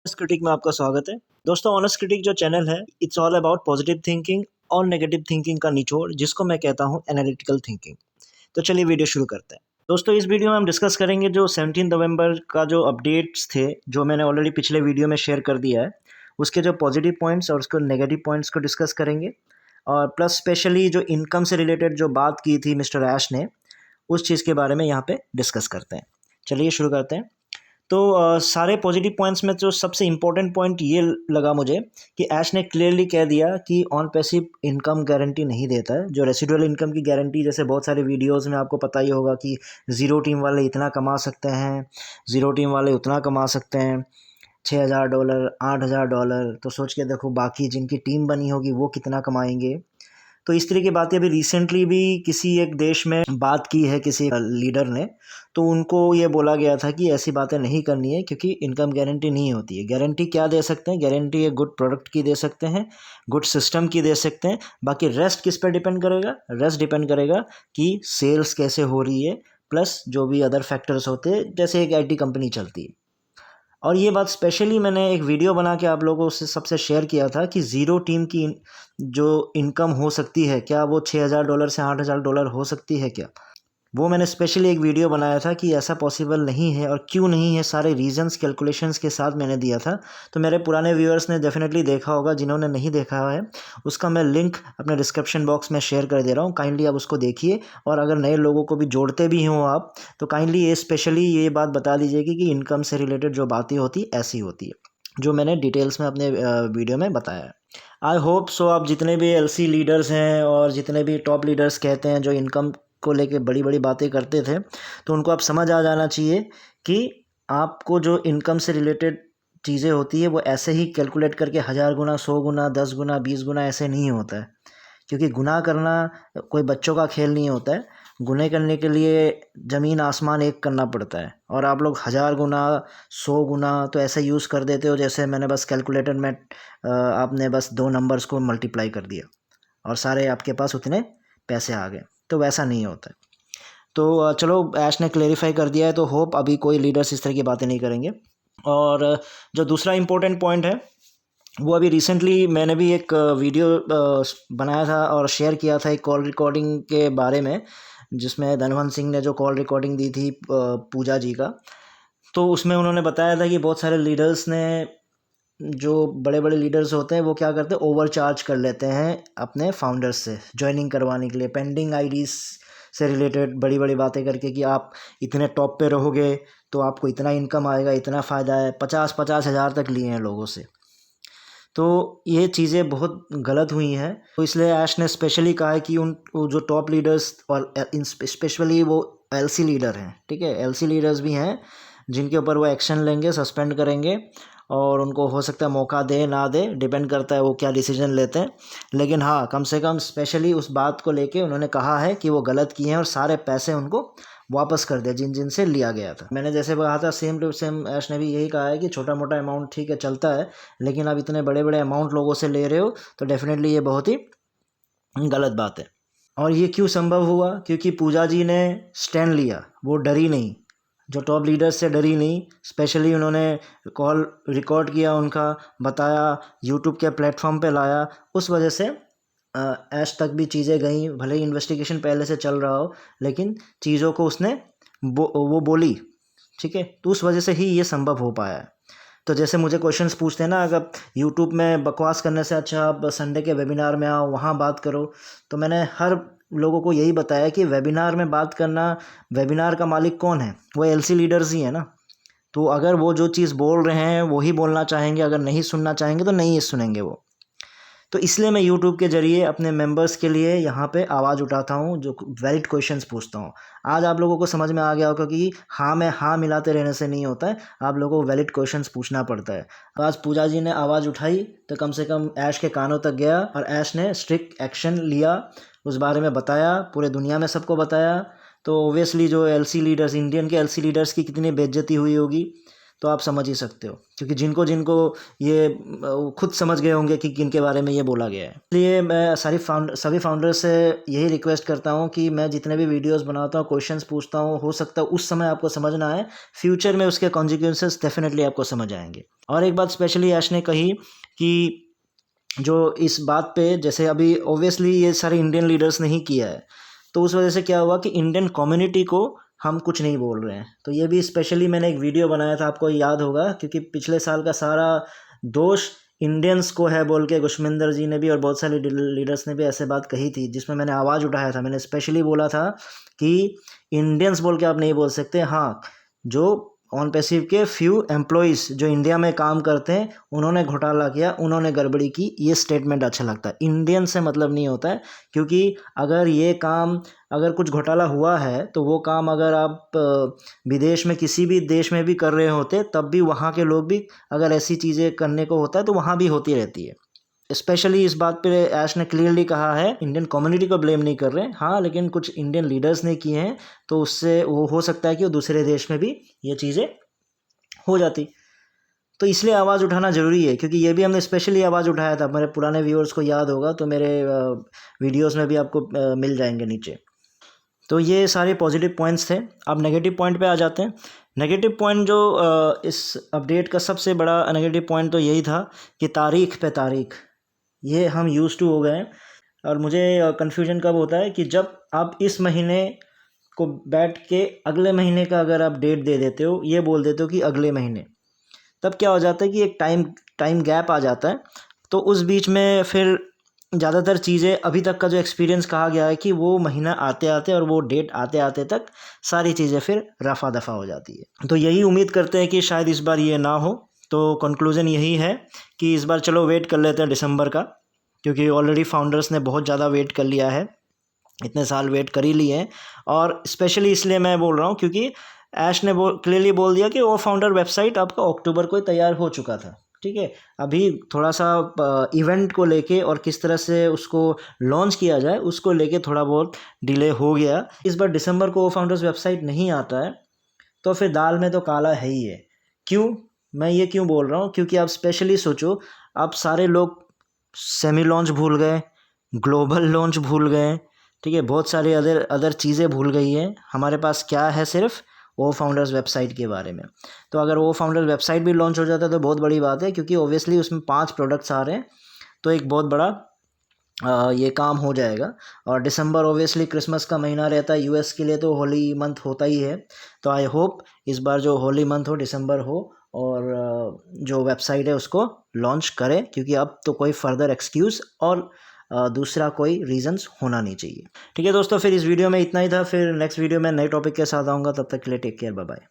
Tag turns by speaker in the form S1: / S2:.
S1: Honest critic में आपका स्वागत है। दोस्तों, ऑनेस्ट क्रिटिक जो चैनल है, it's all about positive thinking और नेगेटिव थिंकिंग का निचोड़, जिसको मैं कहता हूँ एनालिटिकल थिंकिंग। तो चलिए वीडियो शुरू करते हैं। दोस्तों, इस वीडियो में हम डिस्कस करेंगे जो 17 नवंबर का जो अपडेट्स थे, जो मैंने ऑलरेडी पिछले वीडियो में शेयर कर दिया है, उसके जो पॉजिटिव पॉइंट्स और उसके नेगेटिव पॉइंट्स को डिस्कस करेंगे। और प्लस स्पेशली जो इनकम से रिलेटेड जो बात की थी मिस्टर ऐश ने, उस चीज़ के बारे में यहाँ पे डिस्कस करते हैं। चलिए शुरू करते हैं। तो सारे पॉजिटिव पॉइंट्स में जो सबसे इम्पोर्टेंट पॉइंट ये लगा मुझे कि ऐश ने क्लियरली कह दिया कि ऑन पैसिव इनकम गारंटी नहीं देता है। जो रेसिडुअल इनकम की गारंटी, जैसे बहुत सारे वीडियोस में आपको पता ही होगा कि ज़ीरो टीम वाले इतना कमा सकते हैं, ज़ीरो टीम वाले उतना कमा सकते हैं, $6,000 $8,000। तो सोच के देखो बाकी जिनकी टीम बनी होगी वो कितना कमाएंगे। तो इस तरह की बातें अभी रिसेंटली भी किसी एक देश में बात की है किसी लीडर ने, तो उनको ये बोला गया था कि ऐसी बातें नहीं करनी है क्योंकि इनकम गारंटी नहीं होती है। गारंटी क्या दे सकते हैं? गारंटी एक गुड प्रोडक्ट की दे सकते हैं, गुड सिस्टम की दे सकते हैं। बाकी रेस्ट किस पर डिपेंड करेगा? रेस्ट डिपेंड करेगा कि सेल्स कैसे हो रही है, प्लस जो भी अदर फैक्टर्स होते हैं, जैसे एक आईटी कंपनी चलती है। और ये बात स्पेशली मैंने एक वीडियो बना के आप लोगों से सबसे शेयर किया था कि ज़ीरो टीम की जो इनकम हो सकती है, क्या वो $6,000 से $8,000 हो सकती है क्या? वो मैंने स्पेशली एक वीडियो बनाया था कि ऐसा पॉसिबल नहीं है और क्यों नहीं है, सारे रीजंस कैलकुलेशंस के साथ मैंने दिया था। तो मेरे पुराने व्यूअर्स ने डेफिनेटली देखा होगा, जिन्होंने नहीं देखा है उसका मैं लिंक अपने डिस्क्रिप्शन बॉक्स में शेयर कर दे रहा हूँ। काइंडली आप उसको देखिए, और अगर नए लोगों को भी जोड़ते भी हों आप, तो काइंडली ये स्पेशली ये बात बता दीजिएगी कि इनकम से रिलेटेड जो बातें होती ऐसी होती है, जो मैंने डिटेल्स में अपने वीडियो में बताया है। आई होप सो आप जितने भी एलसी लीडर्स हैं और जितने भी टॉप लीडर्स कहते हैं जो इनकम को लेके बड़ी बड़ी बातें करते थे, तो उनको अब समझ आ जाना चाहिए कि आपको जो इनकम से रिलेटेड चीज़ें होती है वो ऐसे ही कैलकुलेट करके 1000 गुना, 100 गुना, 10 गुना, 20 गुना ऐसे नहीं होता है। क्योंकि गुनाह करना कोई बच्चों का खेल नहीं होता है। गुनाह करने के लिए ज़मीन आसमान एक करना पड़ता है, और आप लोग 1000 गुना, 100 गुना तो ऐसे यूज़ कर देते हो जैसे मैंने बस कैलकुलेटर में आपने बस दो नंबर्स को मल्टीप्लाई कर दिया और सारे आपके पास उतने पैसे आ गए। तो वैसा नहीं होता है। तो चलो, ऐश ने क्लेरिफाई कर दिया है, तो होप अभी कोई लीडर्स इस तरह की बातें नहीं करेंगे। और जो दूसरा इम्पोर्टेंट पॉइंट है, वो अभी रिसेंटली मैंने भी एक वीडियो बनाया था और शेयर किया था एक कॉल रिकॉर्डिंग के बारे में, जिसमें धनवंत सिंह ने जो कॉल रिकॉर्डिंग दी थी पूजा जी का। तो उसमें उन्होंने बताया था कि बहुत सारे लीडर्स ने, जो बड़े बड़े लीडर्स होते हैं, वो क्या करते हैं, ओवर चार्ज कर लेते हैं अपने फाउंडर्स से ज्वाइनिंग करवाने के लिए, पेंडिंग आईडीज़ से रिलेटेड बड़ी बड़ी बातें करके कि आप इतने टॉप पे रहोगे तो आपको इतना इनकम आएगा, इतना फ़ायदा है। 50-50 हज़ार तक लिए हैं लोगों से। तो ये चीज़ें बहुत गलत हुई हैं। तो इसलिए ऐश ने स्पेशली कहा है कि उन वो जो टॉप लीडर्स और स्पेशली वो एलसी लीडर हैं, ठीक है, एलसी लीडर्स भी हैं जिनके ऊपर वो एक्शन लेंगे, सस्पेंड करेंगे, और उनको हो सकता है मौका दे ना दे, डिपेंड करता है वो क्या डिसीजन लेते हैं। लेकिन हाँ, कम से कम स्पेशली उस बात को लेके उन्होंने कहा है कि वो गलत किए हैं और सारे पैसे उनको वापस कर दिया जिन जिन से लिया गया था। मैंने जैसे कहा था, सेम टू सेम ऐश ने भी यही कहा है कि छोटा मोटा अमाउंट ठीक है, चलता है, लेकिन आप इतने बड़े बड़े अमाउंट लोगों से ले रहे हो तो डेफिनेटली ये बहुत ही गलत बात है। और ये क्यों संभव हुआ? क्योंकि पूजा जी ने स्टैंड लिया, वो डरी नहीं, जो टॉप लीडर्स से डरी नहीं। स्पेशली उन्होंने कॉल रिकॉर्ड किया, उनका बताया, यूट्यूब के प्लेटफॉर्म पे लाया। उस वजह से ऐश तक भी चीज़ें गई, भले ही इन्वेस्टिगेशन पहले से चल रहा हो, लेकिन चीज़ों को उसने वो बोली, ठीक है। तो उस वजह से ही ये संभव हो पाया है। तो जैसे मुझे क्वेश्चंस पूछते हैं ना, अगर यूट्यूब में बकवास करने से अच्छा आप संडे के वेबिनार में आओ, वहाँ बात करो, तो मैंने हर लोगों को यही बताया कि वेबिनार में बात करना, वेबिनार का मालिक कौन है? वो एलसी लीडर्स ही है ना। तो अगर वो जो चीज़ बोल रहे हैं वो ही बोलना चाहेंगे, अगर नहीं सुनना चाहेंगे तो नहीं सुनेंगे वो। तो इसलिए मैं यूट्यूब के ज़रिए अपने मेंबर्स के लिए यहाँ पे आवाज़ उठाता हूँ, जो वैलिड क्वेश्चंस पूछता हूँ। आज आप लोगों को समझ में आ गया होगा कि हाँ में हाँ मिलाते रहने से नहीं होता है, आप लोगों को वैलिड क्वेश्चंस पूछना पड़ता है। आज पूजा जी ने आवाज़ उठाई तो कम से कम ऐश के कानों तक गया और ऐश ने स्ट्रिक्ट एक्शन लिया, उस बारे में बताया, पूरे दुनिया में सबको बताया। तो ओबियसली जो एलसी लीडर्स, इंडियन के एलसी लीडर्स की कितनी बेइज्जती हुई होगी। तो आप समझ ही सकते हो, क्योंकि जिनको जिनको ये खुद समझ गए होंगे कि किन के बारे में ये बोला गया है। इसलिए मैं सभी फाउंडर्स से यही रिक्वेस्ट करता हूँ कि मैं जितने भी वीडियोस बनाता हूँ, क्वेश्चंस पूछता हूँ, हो सकता है उस समय आपको समझ ना आए, फ्यूचर में उसके कॉन्सिक्वेंसेस डेफिनेटली आपको समझ आएंगे। और एक बात स्पेशली ऐश ने कही कि जो इस बात पे, जैसे अभी ओबियसली ये सारे इंडियन लीडर्स ने ही किया है, तो उस वजह से क्या हुआ कि इंडियन कम्युनिटी को हम कुछ नहीं बोल रहे हैं। तो ये भी स्पेशली मैंने एक वीडियो बनाया था, आपको याद होगा, क्योंकि पिछले साल का सारा दोष इंडियंस को है बोल के गुशमिंदर जी ने भी और बहुत सारे लीडर्स ने भी ऐसे बात कही थी, जिसमें मैंने आवाज़ उठाया था। मैंने स्पेशली बोला था कि इंडियंस बोल के आप नहीं बोल सकते, हाँ जो ऑन पैसिव के फ्यू एम्प्लॉयज़ जो इंडिया में काम करते हैं उन्होंने घोटाला किया, उन्होंने गड़बड़ी की, ये स्टेटमेंट अच्छा लगता है। इंडियन से मतलब नहीं होता है, क्योंकि अगर कुछ घोटाला हुआ है तो वो काम अगर आप विदेश में किसी भी देश में भी कर रहे होते, तब भी वहाँ के लोग भी अगर ऐसी चीज़ें करने को होता है तो वहाँ भी होती रहती है। स्पेशली इस बात पे ऐश ने क्लियरली कहा है, इंडियन कम्युनिटी को ब्लेम नहीं कर रहे हैं, हाँ, लेकिन कुछ इंडियन लीडर्स ने किए हैं, तो उससे वो हो सकता है कि वो दूसरे देश में भी ये चीज़ें हो जाती। तो इसलिए आवाज़ उठाना ज़रूरी है, क्योंकि ये भी हमने स्पेशली आवाज़ उठाया था। मेरे पुराने व्यूअर्स को याद होगा, तो मेरे वीडियोस में भी आपको मिल जाएंगे नीचे। तो ये सारे पॉजिटिव पॉइंट्स थे। अब नेगेटिव पॉइंट पे आ जाते हैं। नेगेटिव पॉइंट जो इस अपडेट का सबसे बड़ा नेगेटिव पॉइंट तो यही था कि तारीख पे तारीख, ये हम यूज़ टू हो गए हैं। और मुझे कन्फ्यूजन कब होता है कि जब आप इस महीने को बैठ के अगले महीने का अगर आप डेट दे देते हो, ये बोल देते हो कि अगले महीने, तब क्या हो जाता है कि एक टाइम गैप आ जाता है। तो उस बीच में फिर ज़्यादातर चीज़ें, अभी तक का जो एक्सपीरियंस कहा गया है कि वो महीना आते आते और वो डेट आते आते तक सारी चीज़ें फिर रफा दफा हो जाती है। तो यही उम्मीद करते हैं कि शायद इस बार ये ना हो। तो कंक्लूज़न यही है कि इस बार चलो वेट कर लेते हैं दिसंबर का, क्योंकि ऑलरेडी फाउंडर्स ने बहुत ज़्यादा वेट कर लिया है, इतने साल वेट कर ही लिए हैं। और स्पेशली इसलिए मैं बोल रहा हूँ क्योंकि ऐश ने क्लियरली बोल दिया कि वो फाउंडर वेबसाइट आपका अक्टूबर को ही तैयार हो चुका था। ठीक है, अभी थोड़ा सा इवेंट को लेके और किस तरह से उसको लॉन्च किया जाए उसको लेके थोड़ा बहुत डिले हो गया। इस बार दिसंबर को वो फाउंडर्स वेबसाइट नहीं आता है, तो फिर दाल में तो काला है ही है। क्यों, मैं ये क्यों बोल रहा हूँ, क्योंकि आप स्पेशली सोचो, आप सारे लोग सेमी लॉन्च भूल गए, ग्लोबल लॉन्च भूल गए, ठीक है, बहुत सारी अदर चीज़ें भूल गई हैं। हमारे पास क्या है, सिर्फ वो फाउंडर्स वेबसाइट के बारे में। तो अगर वो फाउंडर्स वेबसाइट भी लॉन्च हो जाता है तो बहुत बड़ी बात है, क्योंकि ओबियसली उसमें 5 प्रोडक्ट्स आ रहे हैं, तो एक बहुत बड़ा ये काम हो जाएगा। और दिसंबर ओबियसली क्रिसमस का महीना रहता है, यूएस के लिए तो होली मंथ होता ही है। तो आई होप इस बार जो होली मंथ हो, दिसंबर हो, और जो वेबसाइट है उसको लॉन्च करें, क्योंकि अब तो कोई फर्दर एक्सक्यूज़ और दूसरा कोई रीज़न्स होना नहीं चाहिए। ठीक है दोस्तों, फिर इस वीडियो में इतना ही था। फिर नेक्स्ट वीडियो में नए टॉपिक के साथ आऊँगा, तब तक के लिए टेक केयर, बाय बाय।